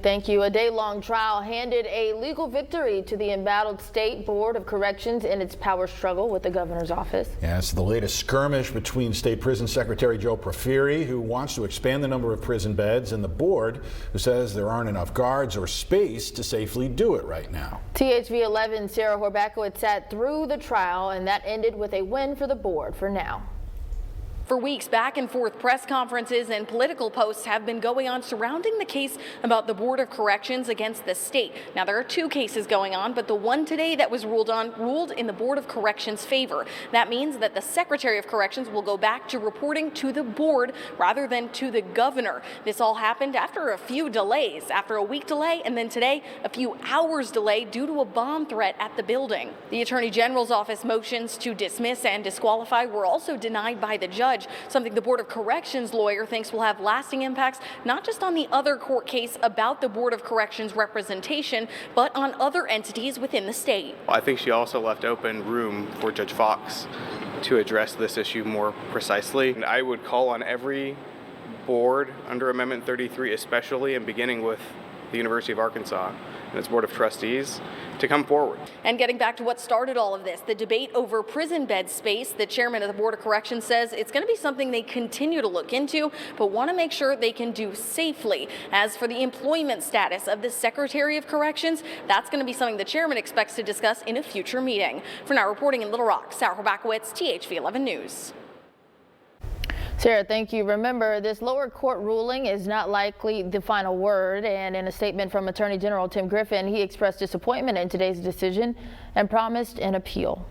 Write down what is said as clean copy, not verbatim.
Thank you. A day-long trial handed a legal victory to the embattled State Board of Corrections in its power struggle with the governor's office. Yeah, it's the latest skirmish between State Prison Secretary Joe Porfiry, who wants to expand the number of prison beds, and the board, who says there aren't enough guards or space to safely do it right now. THV 11 Sarah Horbakowitz sat through the trial, and that ended with a win for the board for now. For weeks, back and forth press conferences and political posts have been going on surrounding the case about the Board of Corrections against the state. Now, there are two cases going on, but the one today that was ruled in the Board of Corrections' favor. That means that the Secretary of Corrections will go back to reporting to the board rather than to the governor. This all happened after a few delays, after a week delay, and then today a few hours delay due to a bomb threat at the building. The Attorney General's office motions to dismiss and disqualify were also denied by the judge, something the Board of Corrections lawyer thinks will have lasting impacts not just on the other court case about the Board of Corrections representation, but on other entities within the state. I think she also left open room for Judge Fox to address this issue more precisely. And I would call on every board under Amendment 33, especially and beginning with the University of Arkansas and its Board of Trustees, to come forward. And getting back to what started all of this, the debate over prison bed space, the chairman of the Board of Corrections says it's going to be something they continue to look into, but want to make sure they can do safely. As for the employment status of the Secretary of Corrections, that's going to be something the chairman expects to discuss in a future meeting. For now, reporting in Little Rock, Sarah Horbakowitz, THV 11 News. Sarah, thank you. Remember, this lower court ruling is not likely the final word, and in a statement from Attorney General Tim Griffin, he expressed disappointment in today's decision and promised an appeal.